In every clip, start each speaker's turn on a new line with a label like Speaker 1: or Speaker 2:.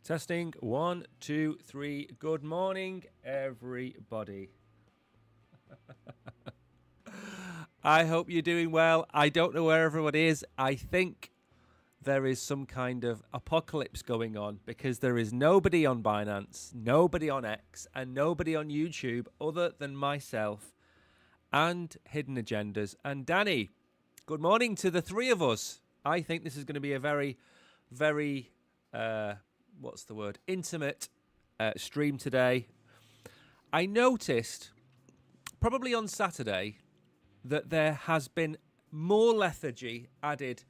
Speaker 1: Testing 1, 2, 3. Good morning, everybody. I hope you're doing well. I don't know where everyone is. I think there is some kind of apocalypse going on because there is nobody on Binance, nobody on X, and nobody on YouTube other than myself and Hidden Agendas and Danny. Good morning to the three of us. I think this is going to be a very, very, intimate stream today. I noticed, probably on Saturday, that there has been more lethargy added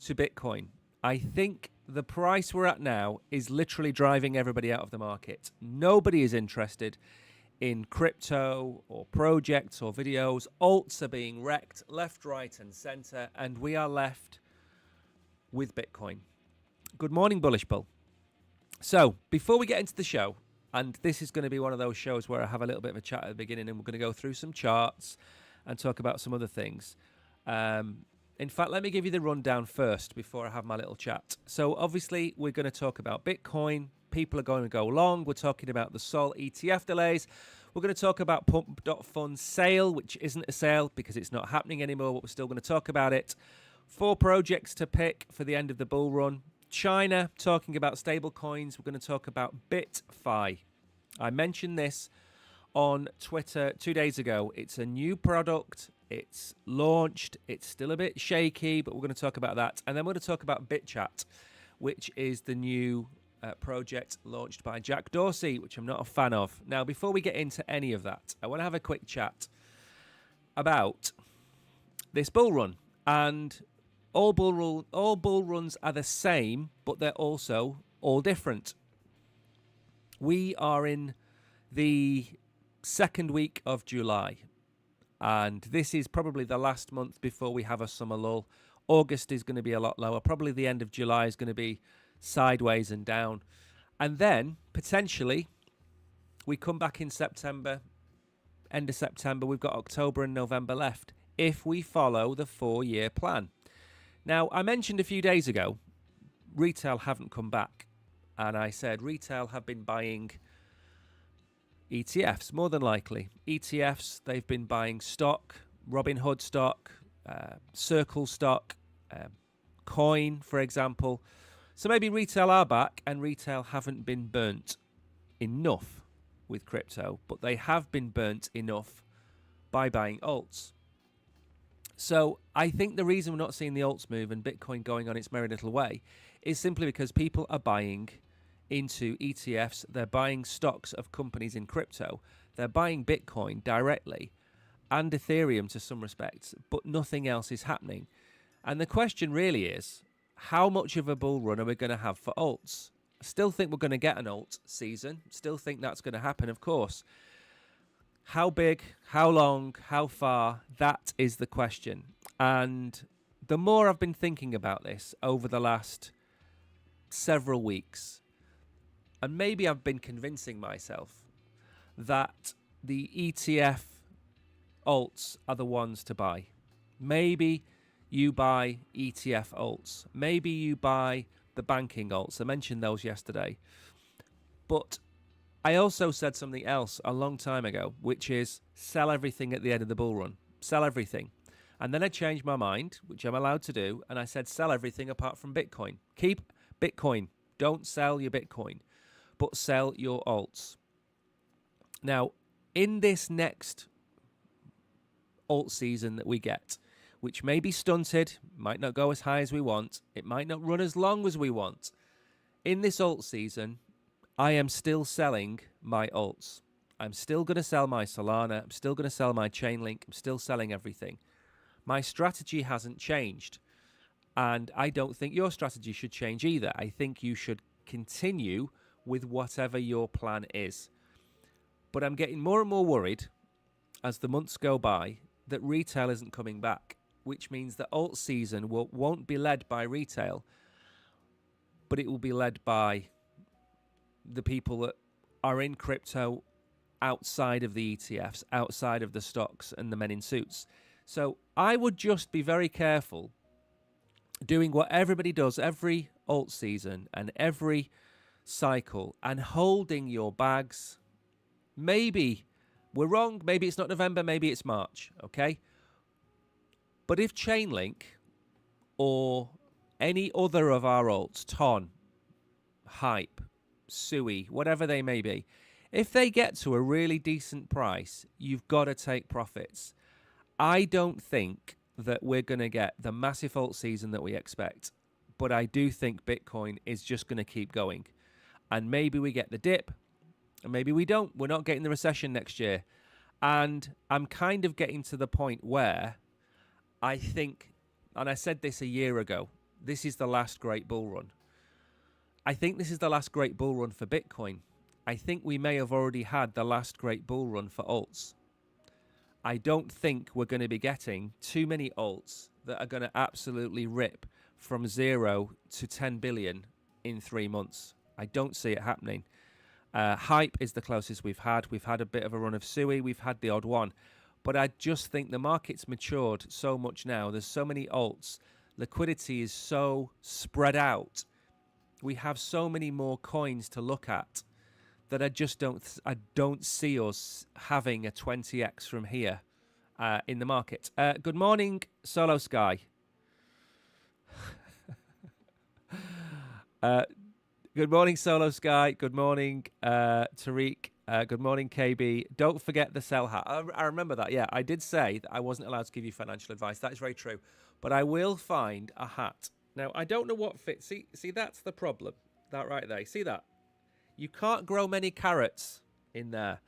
Speaker 1: to Bitcoin. I think the price we're at now is literally driving everybody out of the market. Nobody is interested in crypto or projects or videos. Alts are being wrecked left, right, and center, and we are left with Bitcoin. Good morning, Bullish Bull. So, before we get into the show, and this is going to be one of those shows where I have a little bit of a chat at the beginning, and we're going to go through some charts and talk about some other things. In fact, let me give you the rundown first before I have my little chat. So, obviously, we're going to talk about Bitcoin. People are going to go long. We're talking about the Sol ETF delays. We're going to talk about Pump.Fund's sale, which isn't a sale because it's not happening anymore, but we're still going to talk about it. 4 projects to pick for the end of the bull run. China, talking about stable coins. We're going to talk about BitFi. I mentioned this on Twitter 2 days ago. It's a new product. It's launched. It's still a bit shaky, but we're going to talk about that. And then we're going to talk about BitChat, which is the new project launched by Jack Dorsey, which I'm not a fan of. Now, before we get into any of that, I want to have a quick chat about this bull run. And all bull runs are the same, but they're also all different. We are in the second week of July, and this is probably the last month before we have a summer lull. August is going to be a lot lower. Probably the end of July is going to be sideways and down. And then, potentially, we come back in September, end of September. We've got October and November left if we follow the 4-year plan. Now, I mentioned a few days ago, retail haven't come back. And I said retail have been buying ETFs, more than likely. ETFs, they've been buying stock, Robinhood stock, Circle stock, Coin, for example. So maybe retail are back and retail haven't been burnt enough with crypto, but they have been burnt enough by buying alts. So I think the reason we're not seeing the alts move and Bitcoin going on its merry little way is simply because people are buying into ETFs. They're buying stocks of companies in crypto. They're buying Bitcoin directly and Ethereum to some respects, but nothing else is happening. And the question really is, how much of a bull run are we going to have for alts? I still think we're going to get an alt season. Still think that's going to happen, of course. How big, how long, how far, that is the question. And the more I've been thinking about this over the last several weeks, and maybe I've been convincing myself that the ETF alts are the ones to buy. Maybe you buy ETF alts. Maybe you buy the banking alts. I mentioned those yesterday. But I also said something else a long time ago, which is sell everything at the end of the bull run. Sell everything. And then I changed my mind, which I'm allowed to do, and I said sell everything apart from Bitcoin. Keep Bitcoin. Don't sell your Bitcoin, but sell your alts. Now, in this next alt season that we get, which may be stunted, might not go as high as we want, it might not run as long as we want. In this alt season, I am still selling my alts. I'm still going to sell my Solana. I'm still going to sell my Chainlink. I'm still selling everything. My strategy hasn't changed. And I don't think your strategy should change either. I think you should continue with whatever your plan is. But I'm getting more and more worried as the months go by that retail isn't coming back, which means the alt season won't be led by retail, but it will be led by the people that are in crypto outside of the ETFs, outside of the stocks and the men in suits. So I would just be very careful doing what everybody does every alt season and every cycle and holding your bags. Maybe we're wrong. Maybe it's not November. Maybe it's March. Okay. But if Chainlink or any other of our alts, Ton, Hype, Sui, whatever they may be, if they get to a really decent price, you've got to take profits. I don't think that we're going to get the massive alt season that we expect, but I do think Bitcoin is just going to keep going. And maybe we get the dip, and maybe we don't. We're not getting the recession next year. And I'm kind of getting to the point where I think, and I said this a year ago, this is the last great bull run. I think this is the last great bull run for Bitcoin. I think we may have already had the last great bull run for alts. I don't think we're going to be getting too many alts that are going to absolutely rip from 0 to 10 billion in 3 months. I don't see it happening. Hype is the closest we've had. We've had a bit of a run of Sui. We've had the odd one. But I just think the market's matured so much now. There's so many alts. Liquidity is so spread out. We have so many more coins to look at that I don't see us having a 20x from here in the market. Good morning, Solo Sky. Good morning, Solo Sky. Good morning, Tariq. Good morning, KB. Don't forget the sell hat. I remember that. Yeah, I did say that I wasn't allowed to give you financial advice. That is very true. But I will find a hat. Now, I don't know what fits. See, that's the problem. That right there. See that? You can't grow many carrots in there.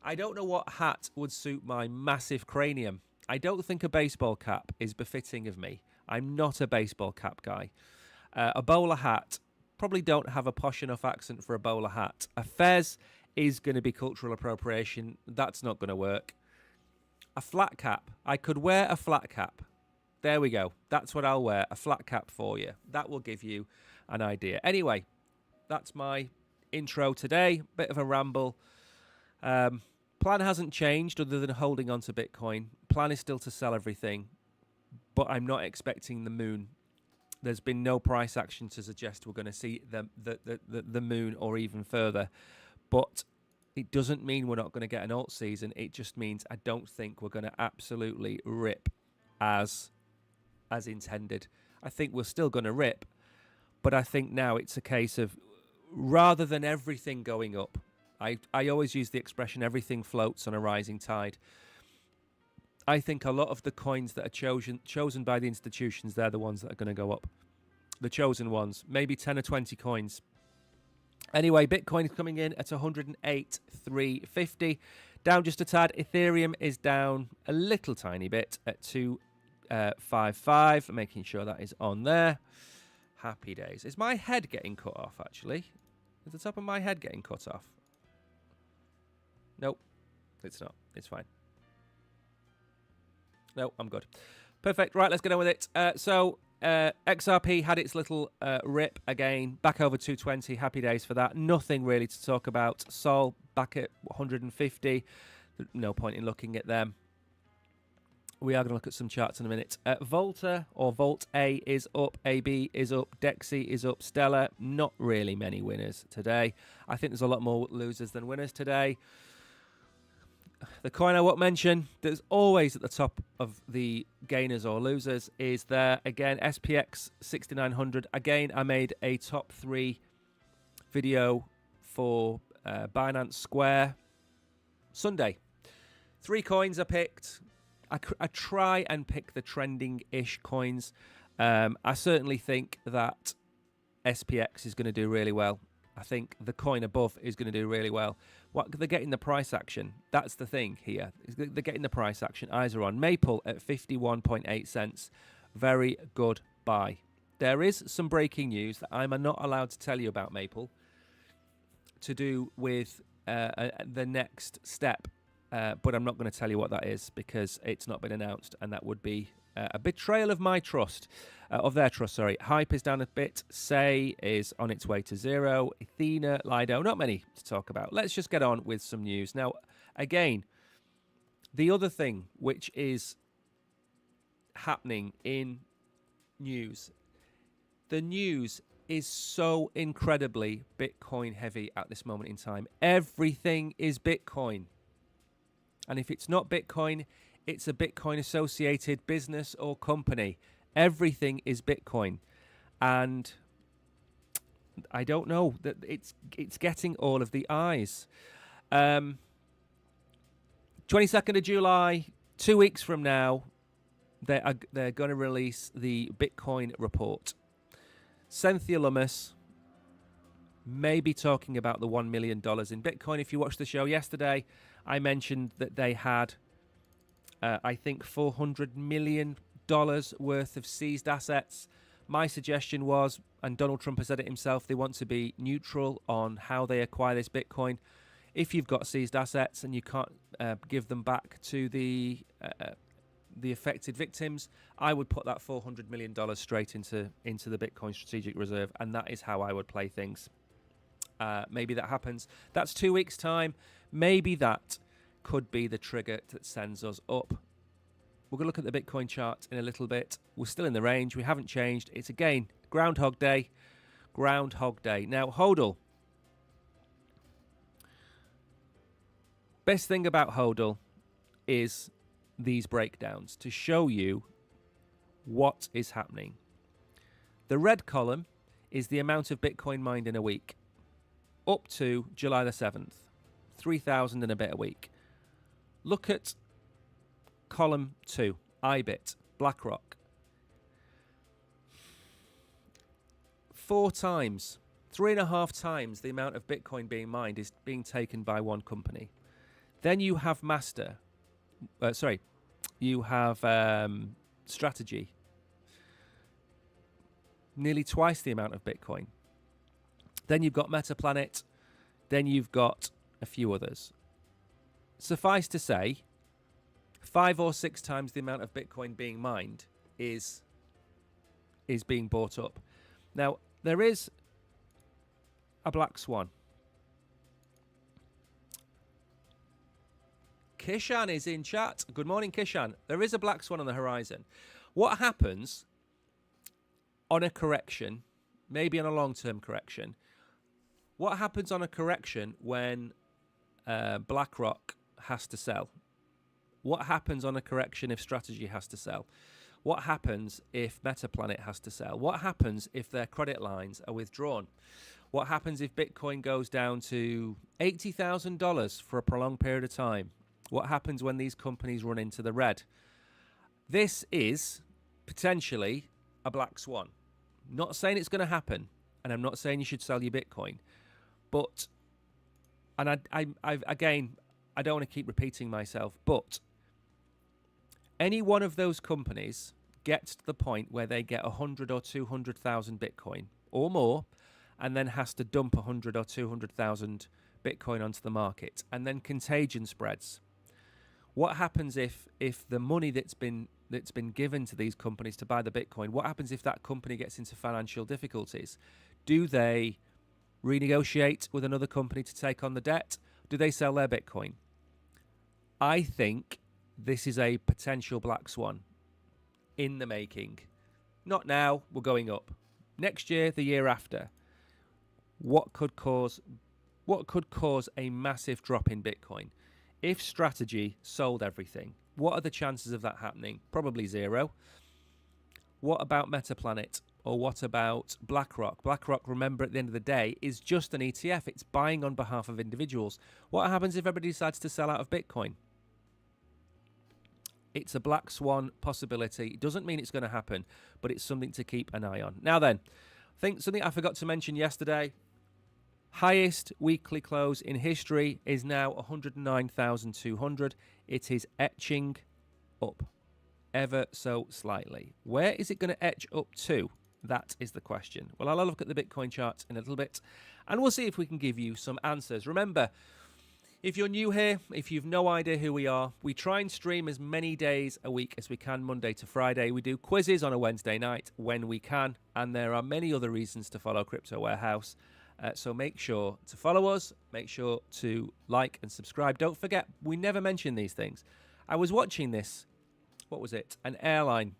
Speaker 1: I don't know what hat would suit my massive cranium. I don't think a baseball cap is befitting of me. I'm not a baseball cap guy. A bowler hat, probably don't have a posh enough accent for a bowler hat. A fez is going to be cultural appropriation. That's not going to work. A flat cap. I could wear a flat cap. There we go. That's what I'll wear. A flat cap for you. That will give you an idea. Anyway, that's my intro today. Bit of a ramble. Plan hasn't changed other than holding on to Bitcoin. Plan is still to sell everything, but I'm not expecting the moon. There's been no price action to suggest we're going to see the moon or even further. But it doesn't mean we're not going to get an alt season. It just means I don't think we're going to absolutely rip as intended. I think we're still going to rip, but I think now it's a case of rather than everything going up, I always use the expression everything floats on a rising tide. I think a lot of the coins that are chosen by the institutions, they're the ones that are going to go up. The chosen ones, maybe 10 or 20 coins. Anyway, Bitcoin is coming in at 108,350, down just a tad. Ethereum is down a little tiny bit at 255, making sure that is on there. Happy days. Is my head getting cut off, actually? Is the top of my head getting cut off? Nope, it's not. It's fine. No, I'm good. Perfect. Right, let's get on with it. So XRP had its little rip again, back over 220. Happy days for that. Nothing really to talk about. Sol back at 150. No point in looking at them. We are going to look at some charts in a minute. Volta or Volt A is up. AB is up. Dexy is up. Stellar, not really many winners today. I think there's a lot more losers than winners today. The coin I won't mention, that's always at the top of the gainers or losers, is there again, SPX 6900. Again, I made a top 3 video for Binance Square Sunday. 3 coins I picked. I try and pick the trending-ish coins. I certainly think that SPX is going to do really well. I think the coin above is going to do really well. They're getting the price action. That's the thing here. They're getting the price action. Eyes are on. Maple at 51.8 cents. Very good buy. There is some breaking news that I'm not allowed to tell you about Maple to do with the next step. But I'm not going to tell you what that is because it's not been announced, and that would be a betrayal of my trust, of their trust, sorry. Hype is down a bit. Say is on its way to 0. Athena, Lido, not many to talk about. Let's just get on with some news. Now, again, the other thing which is happening in news, the news is so incredibly Bitcoin heavy at this moment in time. Everything is Bitcoin. And if it's not Bitcoin, it's a Bitcoin associated business or company. Everything is Bitcoin. And I don't know that it's getting all of the eyes. 22nd of July, 2 weeks from now, they're going to release the Bitcoin report. Cynthia Lummis may be talking about the $1 million in Bitcoin. If you watched the show yesterday, I mentioned that they had, I think, $400 million worth of seized assets. My suggestion was, and Donald Trump has said it himself, they want to be neutral on how they acquire this Bitcoin. If you've got seized assets and you can't give them back to the affected victims, I would put that $400 million straight into the Bitcoin Strategic Reserve, and that is how I would play things. Maybe that happens. That's 2 weeks' time. Maybe that could be the trigger that sends us up. We're going to look at the Bitcoin chart in a little bit. We're still in the range. We haven't changed. It's, again, Groundhog Day. Groundhog Day. Now, HODL. Best thing about HODL is these breakdowns to show you what is happening. The red column is the amount of Bitcoin mined in a week up to July the 7th, 3,000 and a bit a week. Look at column 2, IBIT, BlackRock. 3.5 times the amount of Bitcoin being mined is being taken by one company. Then you have Strategy. Nearly twice the amount of Bitcoin. Then you've got Metaplanet. Then you've got a few others. Suffice to say, 5 or 6 times the amount of Bitcoin being mined is being bought up. Now, there is a black swan. Kishan is in chat. Good morning, Kishan. There is a black swan on the horizon. What happens on a correction, maybe on a long-term correction, what happens on a correction when BlackRock has to sell? What happens on a correction if Strategy has to sell? What happens if Metaplanet has to sell? What happens if their credit lines are withdrawn? What happens if Bitcoin goes down to $80,000 for a prolonged period of time? What happens when these companies run into the red? This is potentially a black swan. Not saying it's going to happen, and I'm not saying you should sell your Bitcoin, but, and I again, I don't want to keep repeating myself, but any one of those companies gets to the point where they get 100 or 200,000 Bitcoin or more, and then has to dump 100 or 200,000 Bitcoin onto the market, and then contagion spreads. What happens if the money that's been given to these companies to buy the Bitcoin, what happens if that company gets into financial difficulties? Do they renegotiate with another company to take on the debt? Do they sell their Bitcoin? I think this is a potential black swan in the making. Not now, we're going up. Next year, the year after. What could cause a massive drop in Bitcoin? If Strategy sold everything, what are the chances of that happening? Probably 0. What about Metaplanet? Or what about BlackRock? BlackRock, remember, at the end of the day, is just an ETF. It's buying on behalf of individuals. What happens if everybody decides to sell out of Bitcoin? It's a black swan possibility. It doesn't mean it's going to happen, but it's something to keep an eye on. Now then, I think something I forgot to mention yesterday. Highest weekly close in history is now 109,200. It is etching up ever so slightly. Where is it going to etch up to? That is the question. Well, I'll look at the Bitcoin chart in a little bit, and we'll see if we can give you some answers. Remember, if you're new here, if you've no idea who we are, we try and stream as many days a week as we can, Monday to Friday. We do quizzes on a Wednesday night when we can, and there are many other reasons to follow Crypto Warehouse. So make sure to follow us, make sure to like and subscribe. Don't forget, we never mention these things. I was watching this, what was it? An airline,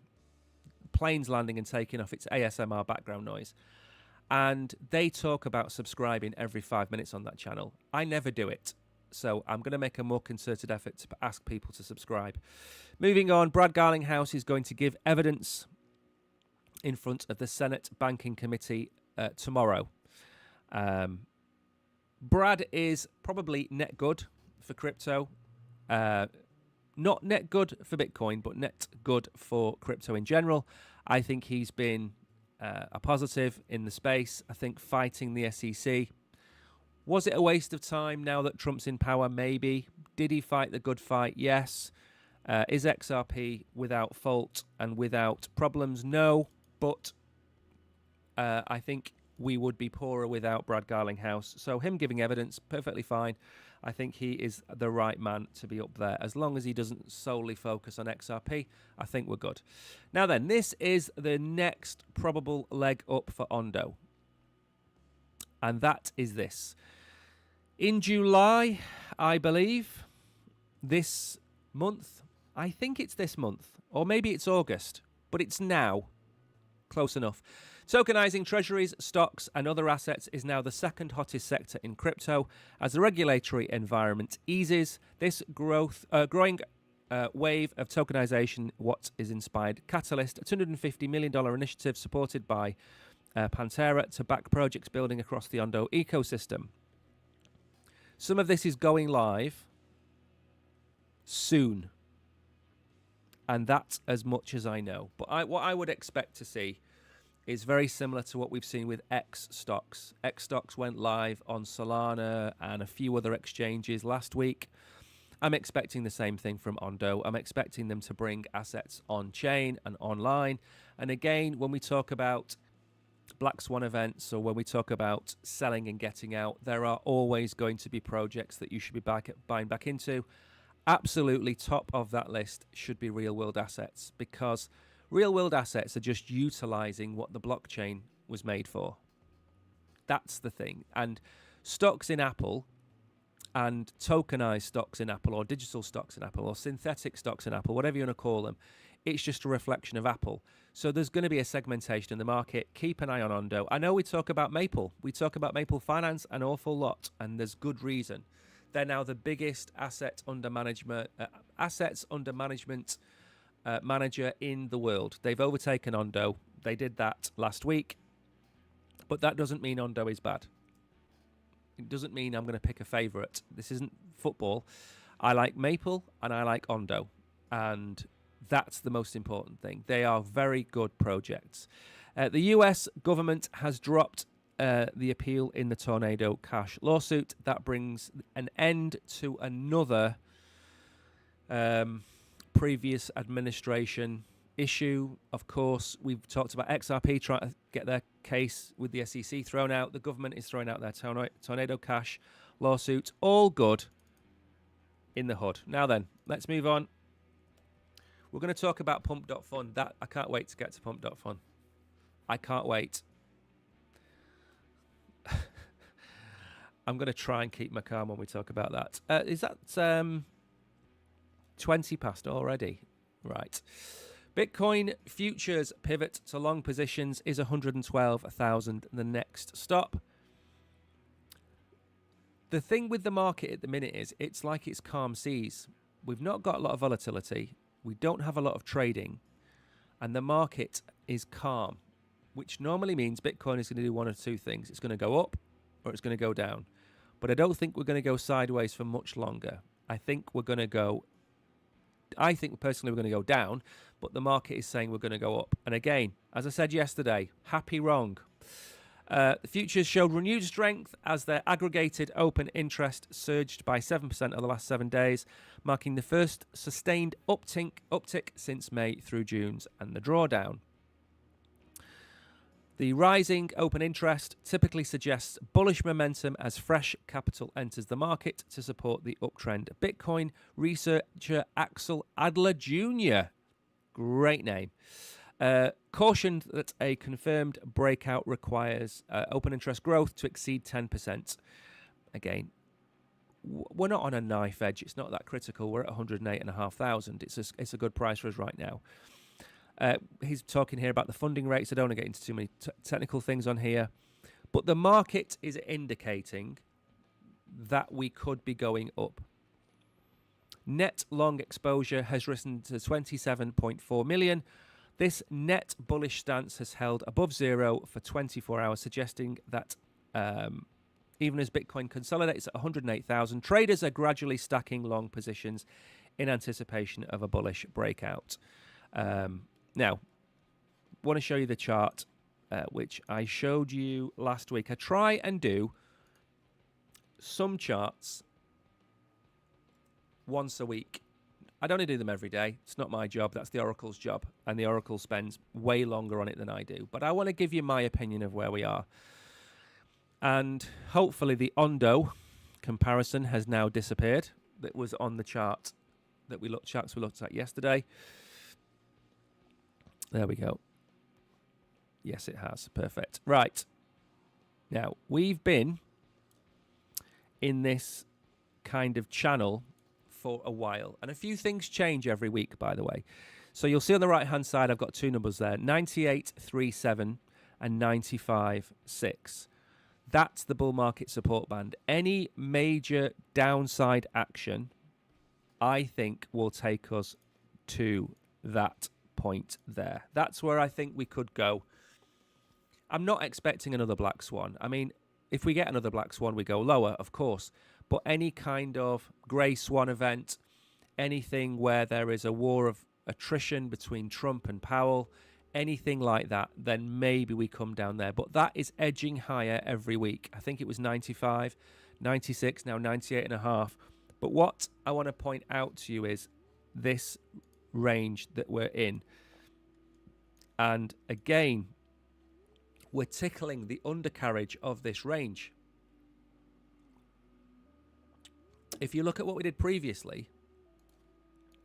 Speaker 1: planes landing and taking off, its ASMR background noise. and they talk about subscribing every 5 minutes on that channel. I never do it. So I'm going to make a more concerted effort to ask people to subscribe. Moving on, Brad Garlinghouse is going to give evidence in front of the Senate Banking Committee tomorrow. Brad is probably net good for crypto. Not net good for Bitcoin, but net good for crypto in general. I think he's been a positive in the space. I think fighting the SEC. Was it a waste of time now that Trump's in power? Maybe. Did he fight the good fight? Yes. Is XRP without fault and without problems? No. But I think we would be poorer without Brad Garlinghouse. So him giving evidence, perfectly fine. I think he is the right man to be up there. As long as he doesn't solely focus on XRP, I think we're good. Now then, this is the next probable leg up for Ondo. And that is this. In July, I believe, this month, I think it's this month, or maybe it's August, but it's now. Close enough. Tokenizing treasuries, stocks, and other assets is now the second hottest sector in crypto. As the regulatory environment eases, this growing wave of tokenization, what is inspired Catalyst, a $250 million initiative supported by Pantera to back projects building across the Ondo ecosystem. Some of this is going live soon. And that's as much as I know. But what I would expect to see is very similar to what we've seen with X stocks. X stocks went live on Solana and a few other exchanges last week. I'm expecting the same thing from Ondo. I'm expecting them to bring assets on chain and online. And again, when we talk about Black Swan events or when we talk about selling and getting out, there are always going to be projects that you should be buying back into. Absolutely top of that list should be real world assets, because real world assets are just utilizing what the blockchain was made for. That's the thing. And stocks in Apple and tokenized stocks in Apple or digital stocks in Apple or synthetic stocks in Apple, whatever you want to call them, it's just a reflection of Apple. So there's going to be a segmentation in the market. Keep an eye on Ondo. I know we talk about Maple. We talk about Maple Finance an awful lot, and there's good reason. They're now the biggest assets under management manager in the world. They've overtaken Ondo. They did that last week. But that doesn't mean Ondo is bad. It doesn't mean I'm going to pick a favourite. This isn't football. I like Maple and I like Ondo. And that's the most important thing. They are very good projects. The US government has dropped the appeal in the Tornado Cash lawsuit. That brings an end to another previous administration issue. Of course, we've talked about XRP trying to get their case with the SEC thrown out. The government is throwing out their Tornado Cash lawsuit. All good in the hood. Now then, let's move on. We're going to talk about Pump.Fun. That I can't wait to get to Pump.Fun. I can't wait. I'm going to try and keep my calm when we talk about that. Is that 20 past already? Right. Bitcoin futures pivot to long positions is 112,000 the next stop. The thing with the market at the minute is it's like it's calm seas. We've not got a lot of volatility. We don't have a lot of trading. And the market is calm, which normally means Bitcoin is going to do one of two things. It's going to go up or it's going to go down. But I don't think we're going to go sideways for much longer. I think personally we're going to go down, but the market is saying we're going to go up. And again, as I said yesterday, happy wrong. The futures showed renewed strength as their aggregated open interest surged by 7% over the last 7 days, marking the first sustained uptick since May through June's and the drawdown. The rising open interest typically suggests bullish momentum as fresh capital enters the market to support the uptrend. Bitcoin researcher Axel Adler Jr., great name, cautioned that a confirmed breakout requires open interest growth to exceed 10%. Again, we're not on a knife edge. It's not that critical. We're at 108,500. It's a good price for us right now. He's talking here about the funding rates. I don't want to get into too many technical things on here. But the market is indicating that we could be going up. Net long exposure has risen to 27.4 million. This net bullish stance has held above zero for 24 hours, suggesting that even as Bitcoin consolidates at 108,000, traders are gradually stacking long positions in anticipation of a bullish breakout. Now, want to show you the chart, which I showed you last week. I try and do some charts once a week. I don't do them every day. It's not my job. That's the Oracle's job. And the Oracle spends way longer on it than I do. But I want to give you my opinion of where we are. And hopefully the Ondo comparison has now disappeared. That was on the chart that we looked at yesterday. There we go. Yes, it has. Perfect. Right. Now, we've been in this kind of channel for a while. And a few things change every week, by the way. So you'll see on the right-hand side, I've got two numbers there, 98.37 and 95.6. That's the bull market support band. Any major downside action, I think, will take us to that point there. That's where I think we could go. I'm not expecting another black swan. I mean, if we get another black swan, we go lower, of course. But any kind of grey swan event, anything where there is a war of attrition between Trump and Powell, anything like that, then maybe we come down there. But that is edging higher every week. I think it was 95, 96, now 98.5. But what I want to point out to you is this range that we're in. And again, we're tickling the undercarriage of this range. If you look at what we did previously,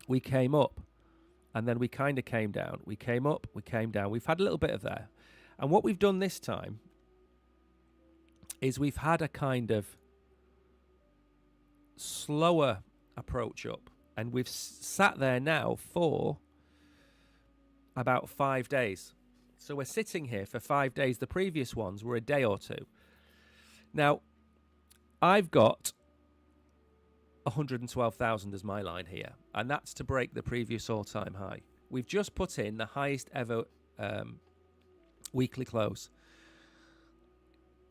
Speaker 1: we came up and then we kind of came down. We came up, we came down. We've had a little bit of there. And what we've done this time is we've had a kind of slower approach up. And we've sat there now for about 5 days. So we're sitting here for 5 days. The previous ones were a day or two. Now, I've got 112,000 as my line here, and that's to break the previous all-time high. We've just put in the highest ever weekly close.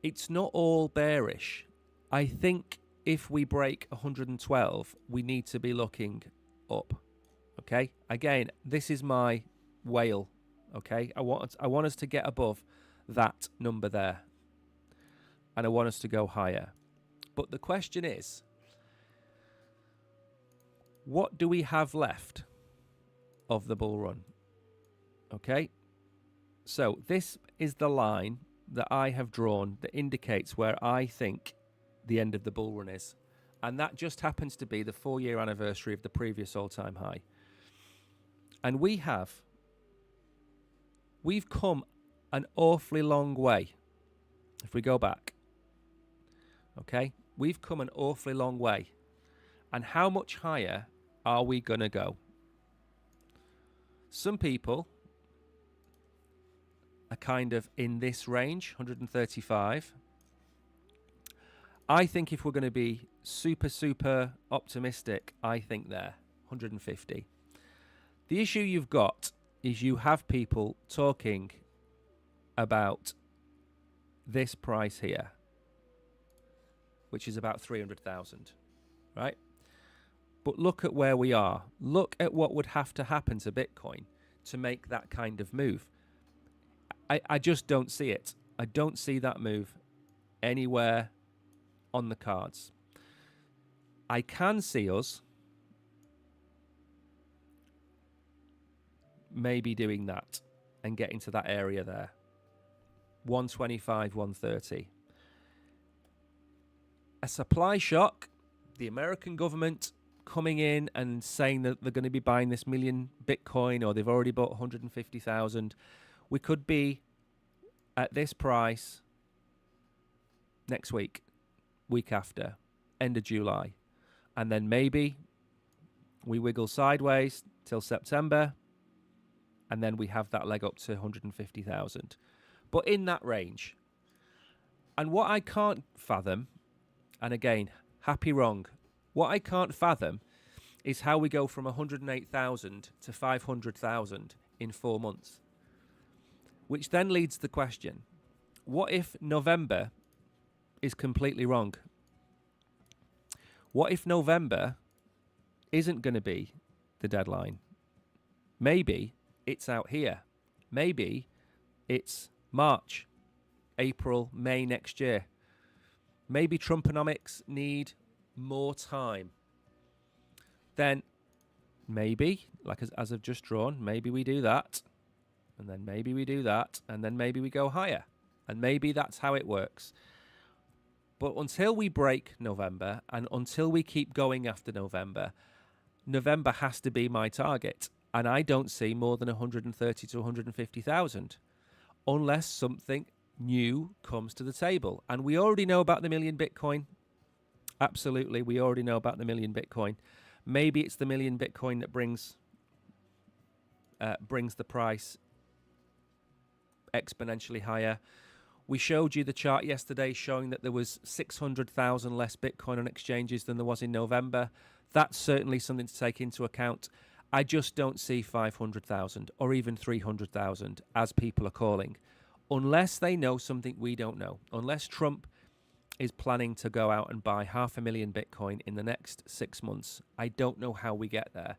Speaker 1: It's not all bearish. I think if we break 112, we need to be looking up. Okay? Again, this is my whale. Okay? I want us to get above that number there. And I want us to go higher. But the question is, what do we have left of the bull run? Okay? So this is the line that I have drawn that indicates where I think the end of the bull run is. And that just happens to be the 4-year anniversary of the previous all-time high. And we've come an awfully long way. If we go back. Okay? We've come an awfully long way. And how much higher are we going to go? Some people are kind of in this range, 135. I think if we're going to be super, super optimistic, I think there, 150. The issue you've got is you have people talking about this price here, which is about 300,000, right? But look at where we are. Look at what would have to happen to Bitcoin to make that kind of move. I just don't see it. I don't see that move anywhere on the cards. I can see us maybe doing that and getting to that area there. 125, 130. A supply shock, the American government coming in and saying that they're going to be buying this million Bitcoin, or they've already bought 150,000. We could be at this price next week, week after, end of July. And then maybe we wiggle sideways till September, and then we have that leg up to 150,000. But in that range, And what I can't fathom, and again, happy wrong, what I can't fathom is how we go from 108,000 to 500,000 in 4 months. Which then leads to the question, what if November is completely wrong? What if November isn't going to be the deadline? Maybe it's out here. Maybe it's March, April, May next year. Maybe Trumponomics need more time. Then maybe, like as I've just drawn, maybe we do that. And then maybe we do that. And then maybe we go higher. And maybe that's how it works. But until we break November and until we keep going after November, November has to be my target. And I don't see more than 130 to 150,000 unless something new comes to the table. And we already know about the million Bitcoin. Absolutely, we already know about the million Bitcoin. Maybe it's the million Bitcoin that brings the price exponentially higher. We showed you the chart yesterday showing that there was 600,000 less Bitcoin on exchanges than there was in November. That's certainly something to take into account. I just don't see 500,000 or even 300,000 as people are calling, unless they know something we don't know. Unless Trump is planning to go out and buy 500,000 Bitcoin in the next 6 months, I don't know how we get there.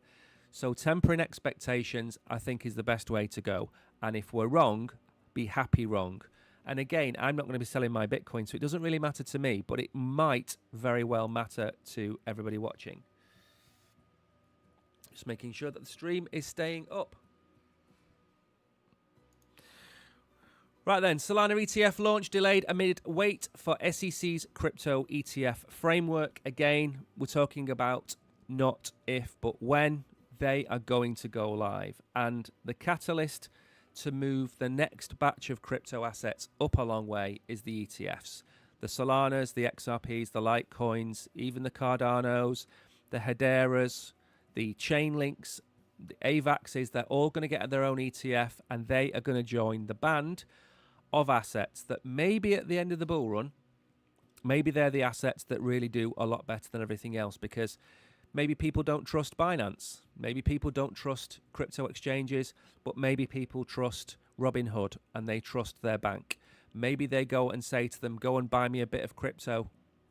Speaker 1: So tempering expectations, I think, is the best way to go. And if we're wrong, be happy wrong. And again, I'm not going to be selling my Bitcoin, so it doesn't really matter to me, but it might very well matter to everybody watching. Just making sure that the stream is staying up. Right then, Solana ETF launch delayed amid wait for SEC's crypto ETF framework. Again, we're talking about not if, but when they are going to go live. And the catalyst to move the next batch of crypto assets up a long way is the ETFs. The Solanas, the XRPs, the Litecoins, even the Cardanos, the Hederas, the Chainlinks, the AVAXs, they're all going to get their own ETF, and they are going to join the band of assets that maybe at the end of the bull run, maybe they're the assets that really do a lot better than everything else, because maybe people don't trust Binance, maybe people don't trust crypto exchanges, but maybe people trust Robinhood and they trust their bank. Maybe they go and say to them, go and buy me a bit of crypto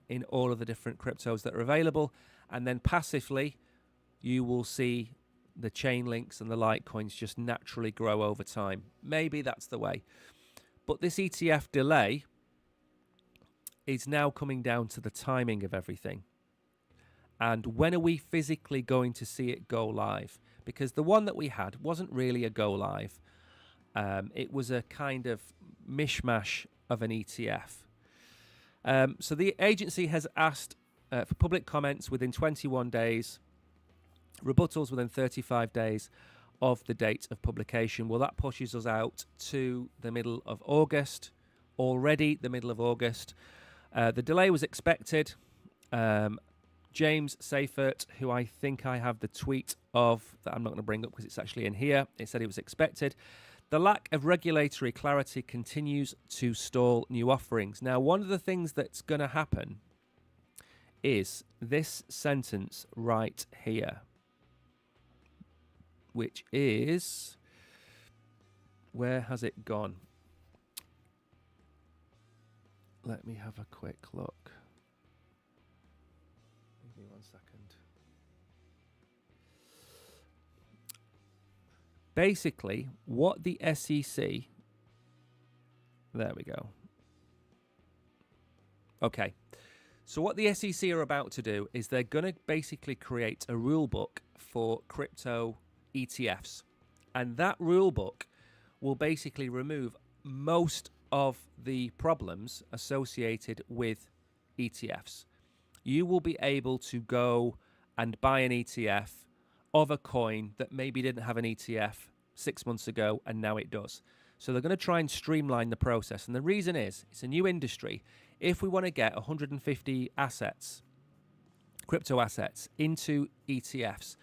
Speaker 1: in all of the different cryptos that are available, and then passively you will see the Chainlinks and the Litecoins just naturally grow over time. Maybe that's the way. But this ETF delay is now coming down to the timing of everything. And when are we physically going to see it go live? Because the one that we had wasn't really a go live. It was a kind of mishmash of an ETF. So the agency has asked for public comments within 21 days, rebuttals within 35 days of the date of publication. Well, that pushes us out to the middle of August, already the middle of August. The delay was expected. James Seifert, who I think I have the tweet of, that I'm not going to bring up because it's actually in here, it said it was expected. The lack of regulatory clarity continues to stall new offerings. Now, one of the things that's going to happen is this sentence right here, which is, where has it gone? Let me have a quick look. Give me 1 second. Basically, what the SEC, there we go. Okay. So what the SEC are about to do is they're going to basically create a rule book for crypto ETFs. And that rule book will basically remove most of the problems associated with ETFs. You will be able to go and buy an ETF of a coin that maybe didn't have an ETF 6 months ago and now it does. So they're going to try and streamline the process. And the reason is, it's a new industry. If we want to get 150 assets, crypto assets, into ETFs,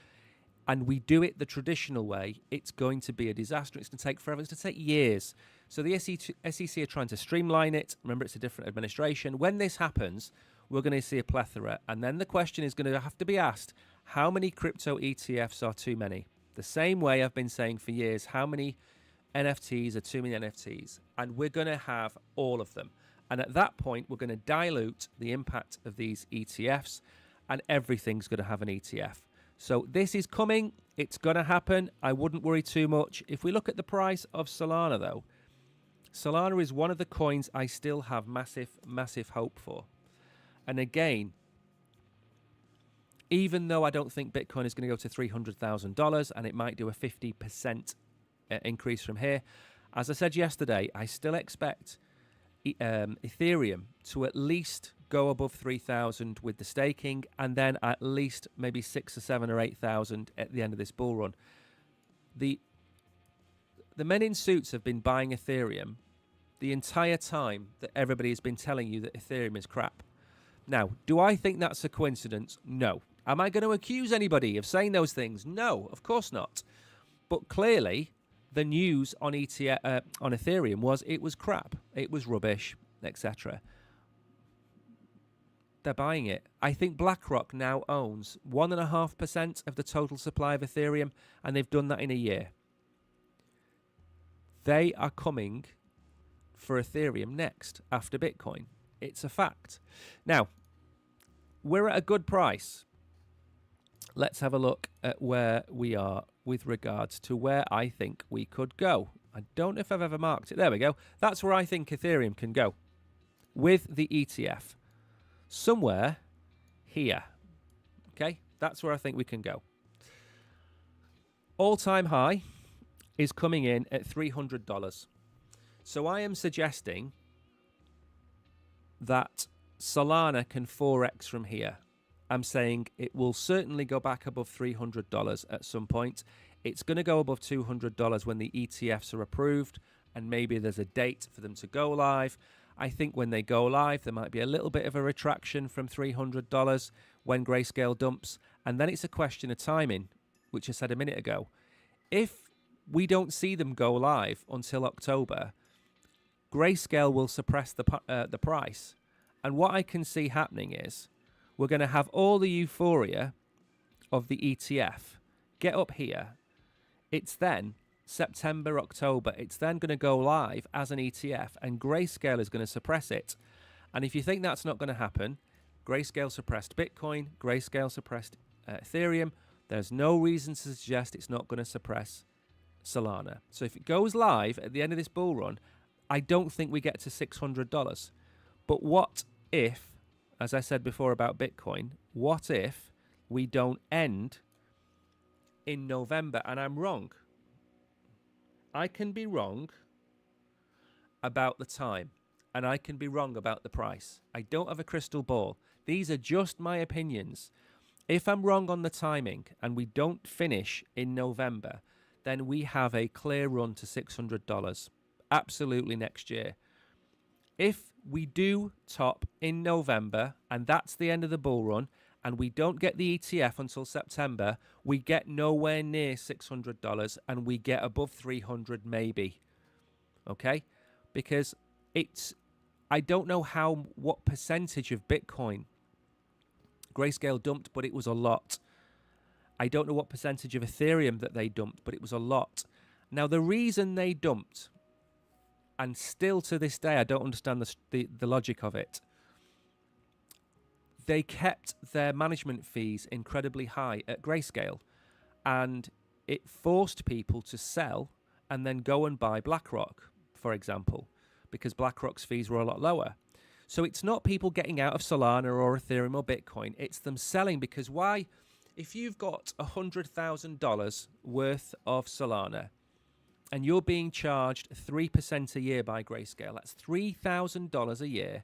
Speaker 1: and we do it the traditional way, it's going to be a disaster. It's going to take forever. It's going to take years So the SEC are trying to streamline it. Remember, it's a different administration. When this happens, we're going to see a plethora. And then the question is going to have to be asked, how many crypto ETFs are too many? The same way I've been saying for years, how many NFTs are too many NFTs? And we're going to have all of them. And at that point, we're going to dilute the impact of these ETFs, and everything's going to have an ETF. So this is coming. It's going to happen. I wouldn't worry too much. If we look at the price of Solana, though, Solana is one of the coins I still have massive, massive hope for. And again, even though I don't think Bitcoin is going to go to $300,000 and it might do a 50% increase from here, as I said yesterday, I still expect Ethereum to at least go above 3,000 with the staking, and then at least maybe 6 or 7 or 8,000 at the end of this bull run. The men in suits have been buying Ethereum the entire time that everybody has been telling you that Ethereum is crap. Now, do I think that's a coincidence? No. Am I going to accuse anybody of saying those things? No, of course not. But clearly, the news on Ethereum was it was crap, it was rubbish, etc. They're buying it. I think BlackRock now owns 1.5% of the total supply of Ethereum, and they've done that in a year. They are coming for Ethereum next after Bitcoin. It's a fact. Now, we're at a good price. Let's have a look at where we are with regards to where I think we could go. I don't know if I've ever marked it. There we go. That's where I think Ethereum can go with the ETF. Somewhere here. Okay? That's where I think we can go. All-time high is coming in at $300. So I am suggesting that Solana can 4x from here. I'm saying it will certainly go back above $300 at some point. It's going to go above $200 when the ETFs are approved, and maybe there's a date for them to go live. I think when they go live, there might be a little bit of a retraction from $300 when Grayscale dumps, and then it's a question of timing, which I said a minute ago. If we don't see them go live until October, Grayscale will suppress the price. And what I can see happening is we're going to have all the euphoria of the ETF get up here. It's then September, October. It's then going to go live as an ETF, and Grayscale is going to suppress it. And if you think that's not going to happen, Grayscale suppressed Bitcoin, Grayscale suppressed Ethereum. There's no reason to suggest it's not going to suppress Solana. So if it goes live at the end of this bull run, I don't think we get to $600. But what if, as I said before about Bitcoin, what if we don't end in November? And I'm wrong. I can be wrong about the time, and I can be wrong about the price. I don't have a crystal ball. These are just my opinions. If I'm wrong on the timing and we don't finish in November, then we have a clear run to $600 absolutely next year. If we do top in November, and that's the end of the bull run, and we don't get the ETF until September, we get nowhere near $600, and we get above 300 maybe. Okay? Because I don't know what percentage of Bitcoin Grayscale dumped, but it was a lot. I don't know what percentage of Ethereum that they dumped, but it was a lot. Now, the reason they dumped, and still to this day I don't understand the logic of it, they kept their management fees incredibly high at Grayscale, and it forced people to sell and then go and buy BlackRock, for example, because BlackRock's fees were a lot lower. So it's not people getting out of Solana or Ethereum or Bitcoin, it's them selling. Because why? If you've got $100,000 worth of Solana and you're being charged 3% a year by Grayscale, that's $3,000 a year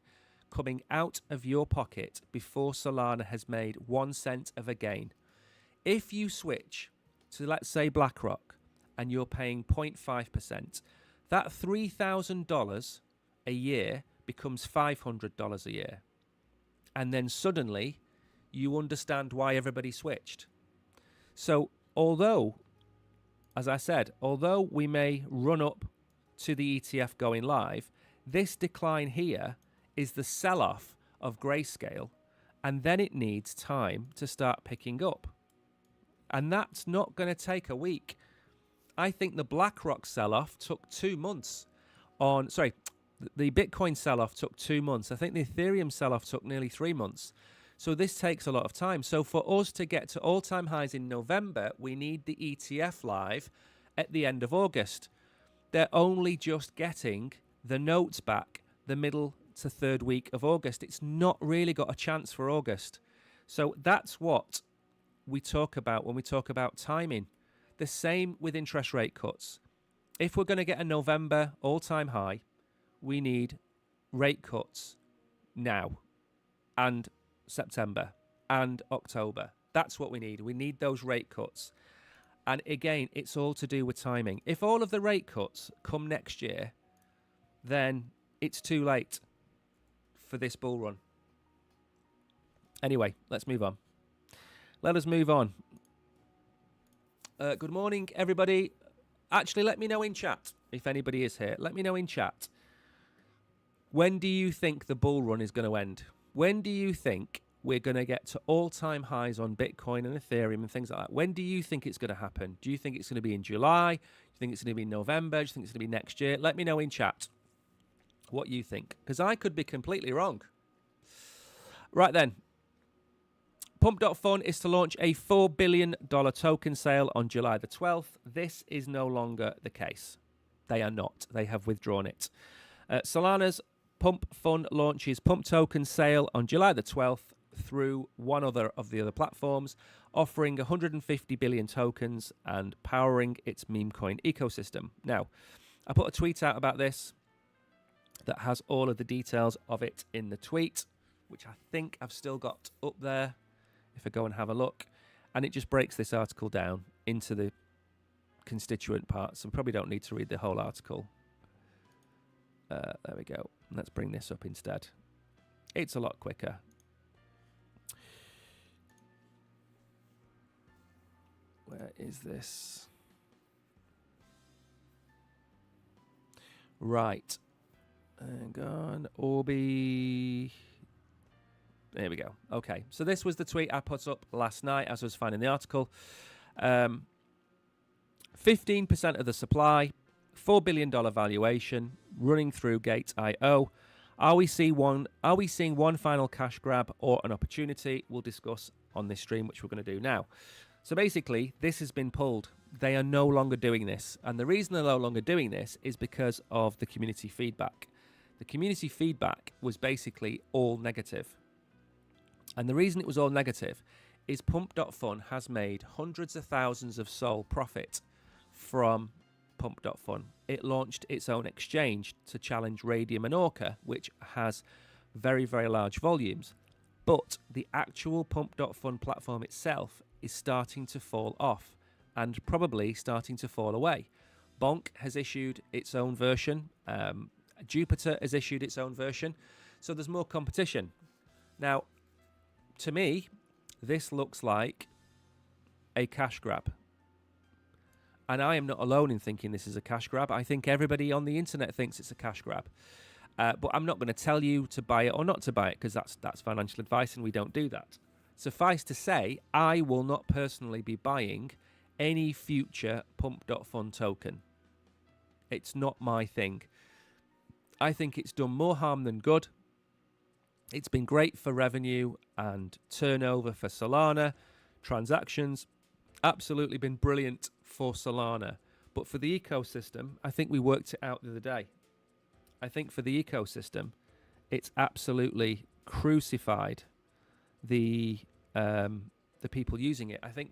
Speaker 1: coming out of your pocket before Solana has made 1 cent of a gain. If you switch to, let's say, BlackRock, and you're paying 0.5%, that $3,000 a year becomes $500 a year. And then suddenly you understand why everybody switched. So although, as I said, although we may run up to the ETF going live. This decline here is the sell-off of Grayscale, and then it needs time to start picking up. And that's not going to take a week. I think the BlackRock sell-off took 2 months. The Bitcoin sell-off took 2 months. I think the Ethereum sell-off took nearly 3 months. So this takes a lot of time. So for us to get to all-time highs in November, we need the ETF live at the end of August. They're only just getting the notes back the middle to third week of August. It's not really got a chance for August. So that's what we talk about when we talk about timing. The same with interest rate cuts. If we're going to get a November all-time high, we need rate cuts now and September and October. That's what we need. We need those rate cuts. And again, it's all to do with timing. If all of the rate cuts come next year, then it's too late for this bull run. Anyway, let's move on. Let us move on. Good morning, everybody. Actually, let me know in chat if anybody is here. Let me know in chat. When do you think the bull run is going to end? When do you think we're going to get to all-time highs on Bitcoin and Ethereum and things like that? When do you think it's going to happen? Do you think it's going to be in July? Do you think it's going to be in November? Do you think it's going to be next year? Let me know in chat what you think, because I could be completely wrong. Right then. Pump.Fun is to launch a $4 billion token sale on July the 12th. This is no longer the case. They are not. They have withdrawn it. Solana's Pump.Fun launches Pump token sale on July the 12th through one other of the other platforms, offering 150 billion tokens and powering its meme coin ecosystem. Now, I put a tweet out about this that has all of the details of it in the tweet, which I think I've still got up there if I go and have a look. And it just breaks this article down into the constituent parts. And probably don't need to read the whole article. There we go. Let's bring this up instead. It's a lot quicker. Where is this? Right. Hang on. Orbi. There we go. Okay. So this was the tweet I put up last night as I was finding the article. 15% of the supply, $4 billion valuation, running through Gate.io. Are we seeing one final cash grab or an opportunity? We'll discuss on this stream, which we're going to do now. So basically, this has been pulled. They are no longer doing this. And the reason they're no longer doing this is because of the community feedback. The community feedback was basically all negative. And the reason it was all negative is Pump.Fun has made hundreds of thousands of SOL profit from Pump.Fun. It launched its own exchange to challenge Raydium and Orca, which has very, very large volumes. But the actual Pump.Fun platform itself is starting to fall off and probably starting to fall away. Bonk has issued its own version. Jupiter has issued its own version. So there's more competition. Now, to me, this looks like a cash grab. And I am not alone in thinking this is a cash grab. I think everybody on the internet thinks it's a cash grab. But I'm not going to tell you to buy it or not to buy it, because that's financial advice and we don't do that. Suffice to say, I will not personally be buying any future Pump.Fun token. It's not my thing. I think it's done more harm than good. It's been great for revenue and turnover for Solana. Transactions, absolutely been brilliant for Solana. But for the ecosystem, I think we worked it out the other day. I think for the ecosystem, it's absolutely crucified the people using it. I think,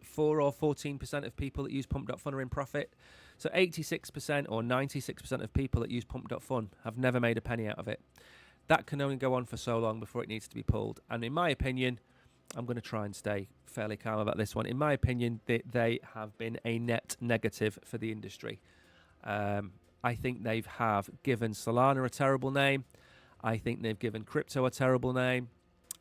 Speaker 1: 4 or 14% of people that use Pump.Fun are in profit. So 86% or 96% of people that use Pump.Fun have never made a penny out of it. That can only go on for so long before it needs to be pulled. And in my opinion, I'm going to try and stay fairly calm about this one. In my opinion, they have been a net negative for the industry. I think they have given Solana a terrible name. I think they've given crypto a terrible name.